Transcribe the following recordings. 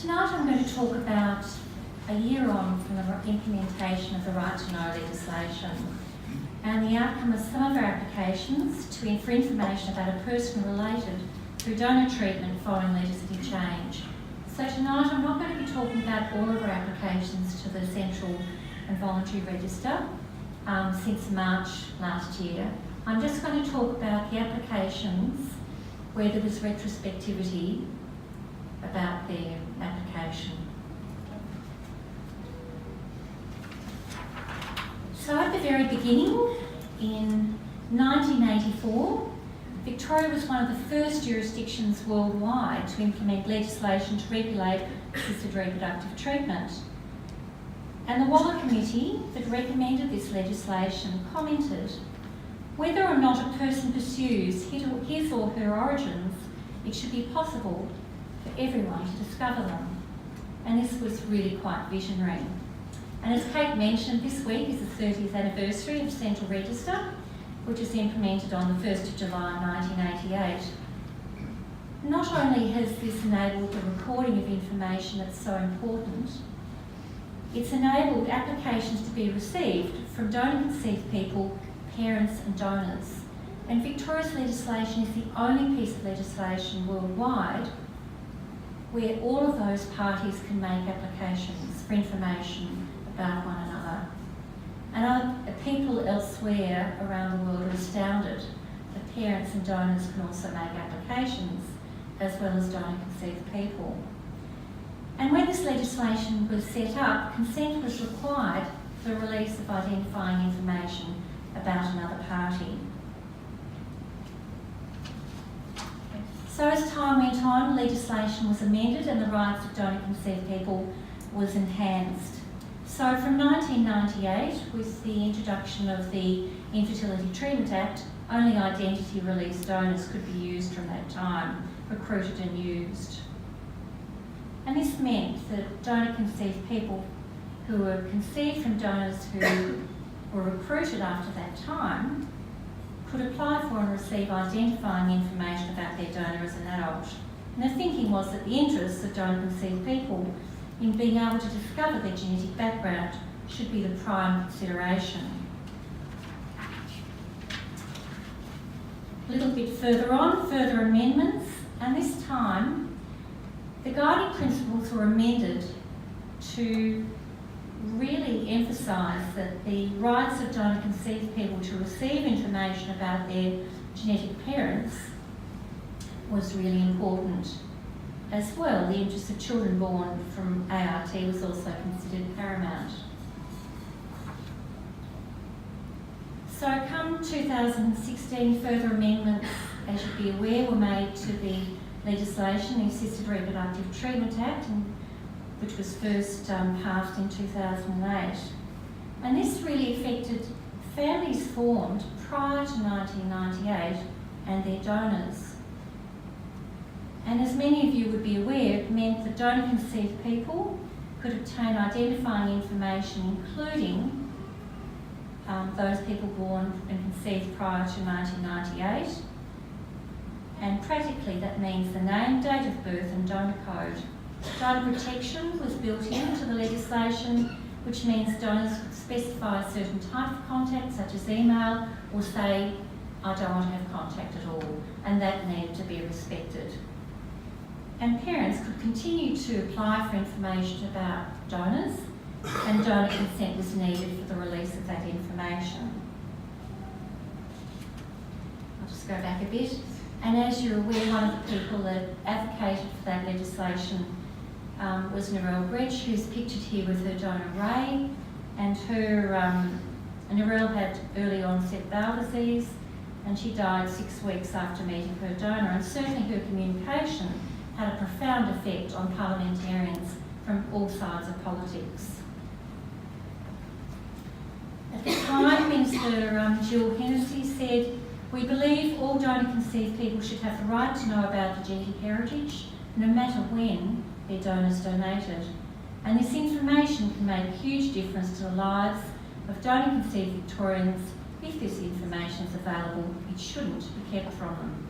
Tonight I'm going to talk about a year on from the implementation of the Right to Know legislation and the outcome of some of our applications for information about a person related through donor treatment following legislative change. So tonight I'm not going to be talking about all of our applications to the Central and Voluntary Register since March last year. I'm just going to talk about the applications where there was retrospectivity about their application. So at the very beginning, in 1984, Victoria was one of the first jurisdictions worldwide to implement legislation to regulate assisted reproductive treatment. And the Waller Committee that recommended this legislation commented, whether or not a person pursues his or her origins, it should be possible for everyone to discover them. And this was really quite visionary. And as Kate mentioned, this week is the 30th anniversary of Central Register, which was implemented on the 1st of July 1988. Not only has this enabled the recording of information that's so important, it's enabled applications to be received from donor-conceived people, parents and donors. And Victoria's legislation is the only piece of legislation worldwide where all of those parties can make applications for information about one another. And other people elsewhere around the world are astounded that parents and donors can also make applications as well as donor-conceived people. And when this legislation was set up, consent was required for the release of identifying information about another party. So as time went on, legislation was amended and the rights of donor-conceived people was enhanced. So from 1998, with the introduction of the Infertility Treatment Act, only identity-released donors could be used from that time, recruited and used. And this meant that donor-conceived people who were conceived from donors who were recruited after that time could apply for and receive identifying information about their donor as an adult. And the thinking was that the interests of donor-conceived people in being able to discover their genetic background should be the prime consideration. A little bit further on, further amendments, and this time the guiding principles were amended to really emphasise that the rights of donor-conceived people to receive information about their genetic parents was really important. As well, the interests of children born from ART was also considered paramount. So come 2016, further amendments, as you'd be aware, were made to the legislation, the Assisted Reproductive Treatment Act, which was first passed in 2008. And this really affected families formed prior to 1998 and their donors. And as many of you would be aware, it meant that donor-conceived people could obtain identifying information, including those people born and conceived prior to 1998. And practically that means the name, date of birth and donor code. Donor protection was built into the legislation, which means donors could specify a certain type of contact, such as email, or say, I don't want to have contact at all, and that needed to be respected. And parents could continue to apply for information about donors, and donor consent was needed for the release of that information. I'll just go back a bit. And as you're aware, one of the people that advocated for that legislation was Narelle Gretsch, who's pictured here with her donor Ray, and Narelle had early onset bowel disease, and she died 6 weeks after meeting her donor, and certainly her communication had a profound effect on parliamentarians from all sides of politics. At the time, Minister Jill Hennessy said, "We believe all donor-conceived people should have the right to know about their genetic heritage, no matter when their donors donated. And this information can make a huge difference to the lives of donor-conceived Victorians. If this information is available, it shouldn't be kept from them."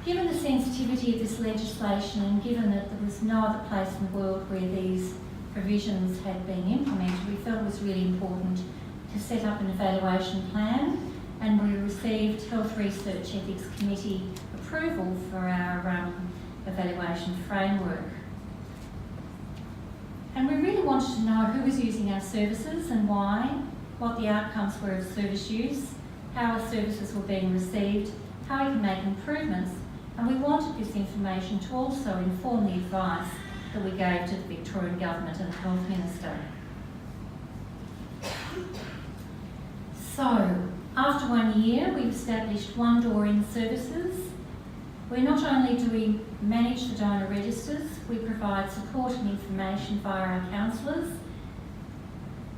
Given the sensitivity of this legislation and given that there was no other place in the world where these provisions had been implemented, we felt it was really important to set up an evaluation plan, and we received Health Research Ethics Committee approval for our evaluation framework. And we really wanted to know who was using our services and why, what the outcomes were of service use, how our services were being received, how we can make improvements, and we wanted this information to also inform the advice that we gave to the Victorian Government and the Health Minister. So, after 1 year, we've established one door in services. Where not only do we manage the donor registers, we provide support and information via our counsellors.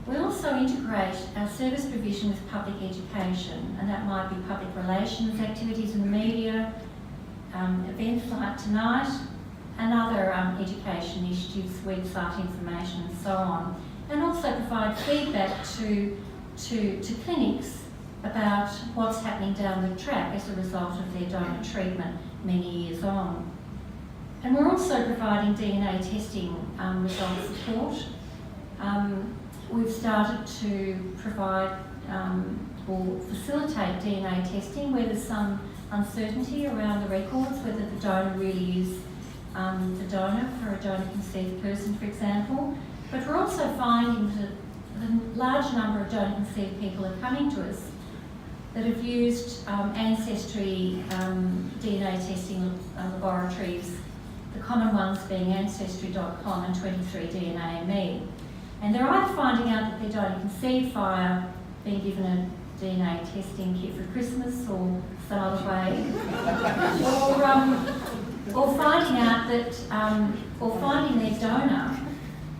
We also integrate our service provision with public education, and that might be public relations, activities in the media, events like tonight, and other education initiatives, website information and so on. And also provide feedback to clinics about what's happening down the track as a result of their donor treatment many years on. And we're also providing DNA testing result support. We've started to provide or facilitate DNA testing where there's some uncertainty around the records, whether the donor really is the donor for a donor-conceived person, for example. But we're also finding that a large number of donor-conceived people are coming to us that have used ancestry DNA testing laboratories, the common ones being Ancestry.com and 23andMe. And they're either finding out that they're donor-conceived via being given a DNA testing kit for Christmas or some other way, or finding out that, or finding their donor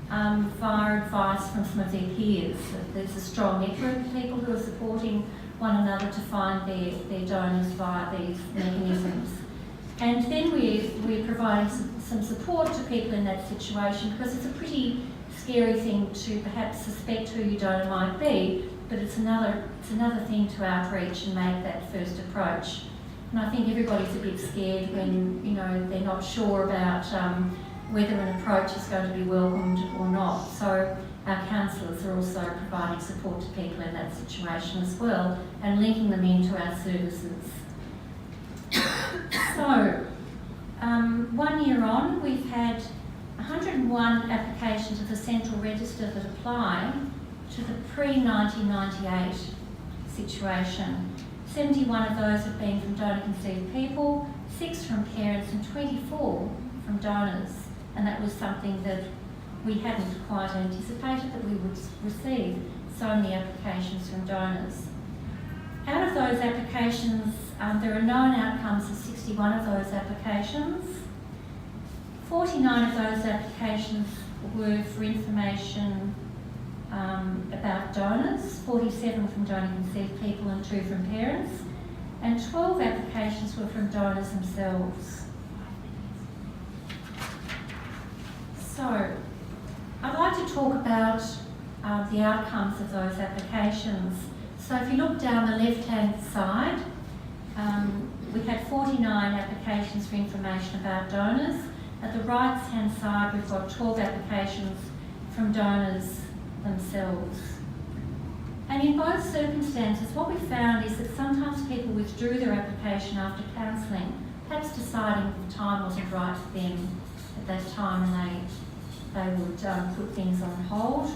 via advice from some of their peers. There's a strong network of people who are supporting one another to find their donors via these mechanisms. And then we're providing some support to people in that situation, because it's a pretty scary thing to perhaps suspect who your donor might be, but it's another thing to outreach and make that first approach. And I think everybody's a bit scared when, you know, they're not sure about whether an approach is going to be welcomed or not. So our counsellors are also providing support to people in that situation as well and linking them into our services. So, 1 year on, we've had 101 applications of the Central Register that apply to the pre-1998 situation. 71 of those have been from donor-conceived people, 6 from parents and 24 from donors. And that was something that we hadn't quite anticipated that we would receive so many applications from donors. Out of those applications, there are known outcomes of 61 of those applications. 49 of those applications were for information about donors, 47 from donor-conceived people and 2 from parents, and 12 applications were from donors themselves. So, I'd like to talk about the outcomes of those applications. So if you look down the left-hand side, we had 49 applications for information about donors. At the right-hand side, we've got 12 applications from donors themselves. And in both circumstances, what we found is that sometimes people withdrew their application after counselling, perhaps deciding the time wasn't right for them at that time and they would put things on hold.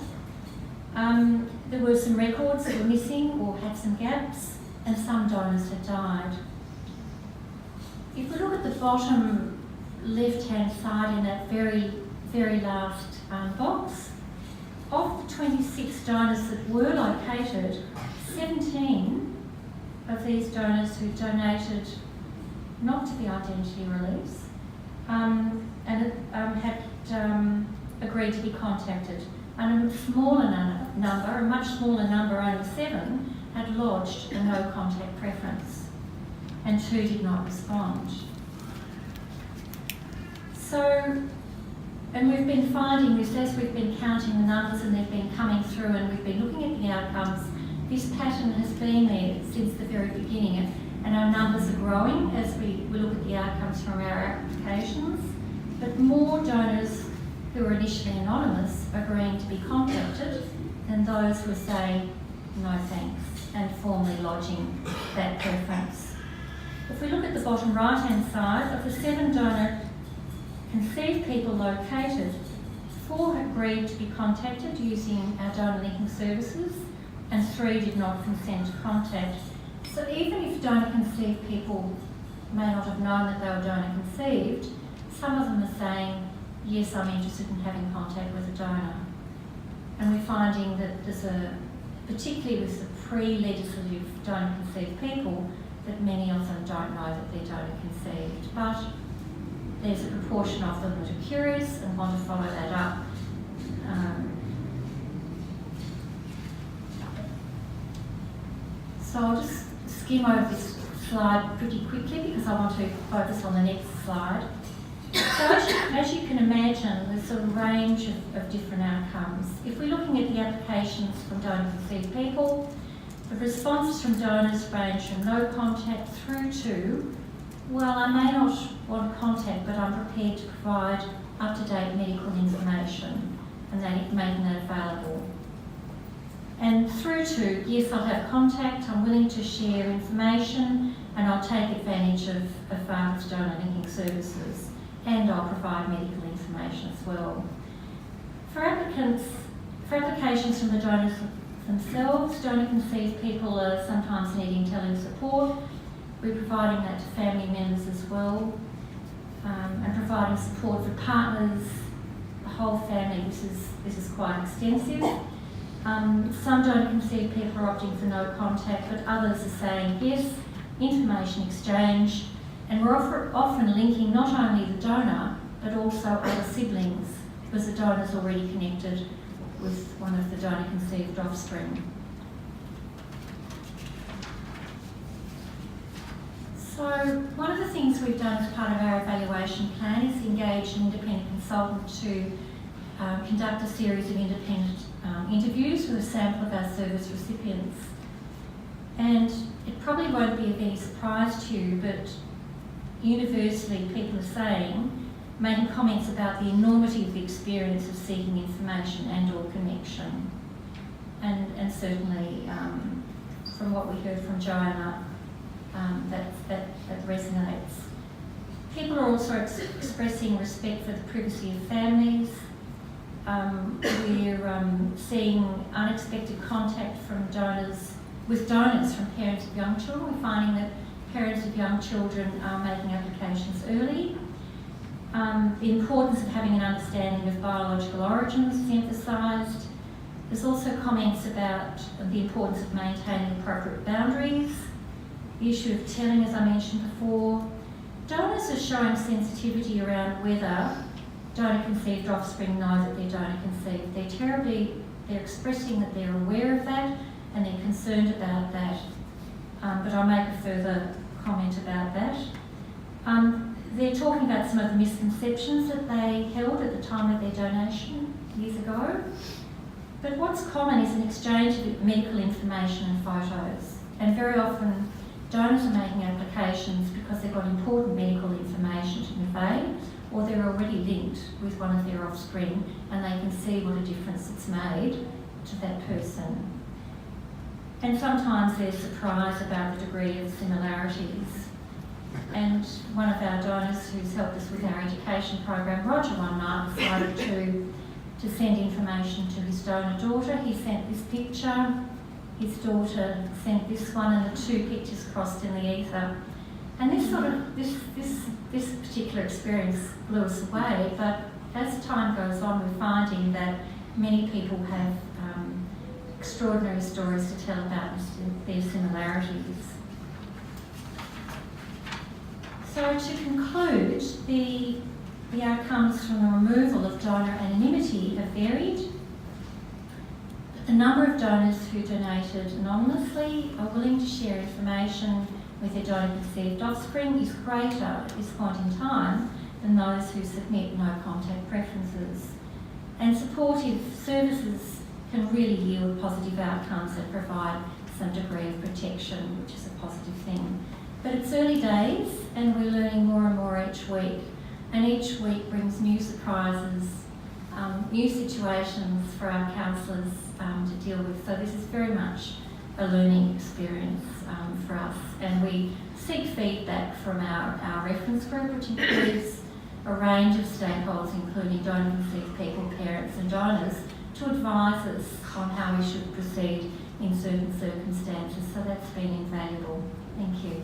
There were some records that were missing or had some gaps, and some donors had died. If we look at the bottom left-hand side in that very, very last box, of the 26 donors that were located, 17 of these donors who donated not to the identity release had agreed to be contacted. And a smaller number, a much smaller number, only 7, had lodged a no contact preference, and 2 did not respond. So, and we've been finding this as we've been counting the numbers and they've been coming through and we've been looking at the outcomes. This pattern has been there since the very beginning. and our numbers are growing as we look at the outcomes from our applications, but more donors who are initially anonymous are agreeing to be contacted than those who say no thanks and formally lodging that preference. If we look at the bottom right-hand side, of the 7 donor conceived people located, 4 agreed to be contacted using our donor linking services, and 3 did not consent to contact. So even if donor conceived people may not have known that they were donor conceived, some of them are saying, yes, I'm interested in having contact with a donor. And we're finding that there's particularly with the pre-legislative donor conceived people, that many of them don't know that they're donor conceived. But there's a proportion of them that are curious and want to follow that up. So I'll just skim over this slide pretty quickly because I want to focus on the next slide. So as you can imagine, there's a range of different outcomes. If we're looking at the applications from donor conceived people, the responses from donors range from no contact through to, well, I may not want contact, but I'm prepared to provide up-to-date medical information and making that available. And through to, yes, I'll have contact, I'm willing to share information, and I'll take advantage of VARTA's donor linking services, and I'll provide medical information as well. For applications from the donors themselves, donor conceived people are sometimes needing support. We're providing that to family members as well, and providing support for partners, the whole family. This is quite extensive. Some donor conceived people are opting for no contact, but others are saying yes, information exchange, and we're often linking not only the donor, but also other siblings, because the donor's already connected with one of the donor conceived offspring. So one of the things we've done as part of our evaluation plan is engage an independent consultant to conduct a series of independent interviews with a sample of our service recipients. And it probably won't be of any surprise to you, but universally people are saying, making comments about the enormity of the experience of seeking information and or connection. And certainly from what we heard from Joanna, that resonates. People are also expressing respect for the privacy of families. We're seeing unexpected contact from donors from parents of young children. We're finding that parents of young children are making applications early. The importance of having an understanding of biological origins is emphasised. There's also comments about the importance of maintaining appropriate boundaries. The issue of telling, as I mentioned before. Donors are showing sensitivity around whether donor conceived offspring know that they're donor conceived. They're expressing that they're aware of that and they're concerned about that. But I'll make a further comment about that. They're talking about some of the misconceptions that they held at the time of their donation years ago. But what's common is an exchange of medical information and photos. And very often donors are making applications because they've got important medical information to convey, or they're already linked with one of their offspring and they can see what a difference it's made to that person. And sometimes there's surprise about the degree of similarities. And one of our donors who's helped us with our education program, Roger, one night decided to send information to his donor daughter. He sent this picture, his daughter sent this one, and the two pictures crossed in the ether. And this particular experience blew us away, but as time goes on, we're finding that many people have extraordinary stories to tell about their similarities. So to conclude, the outcomes from the removal of donor anonymity have varied. The number of donors who donated anonymously are willing to share information with their donor conceived offspring is greater at this point in time than those who submit no contact preferences. And supportive services can really yield positive outcomes that provide some degree of protection, which is a positive thing. But it's early days and we're learning more and more each week. And each week brings new surprises, new situations for our counsellors to deal with. So this is very much a learning experience for us. And we seek feedback from our reference group, which includes a range of stakeholders, including donor-conceived people, parents and donors, to advise us on how we should proceed in certain circumstances. So that's been invaluable. Thank you.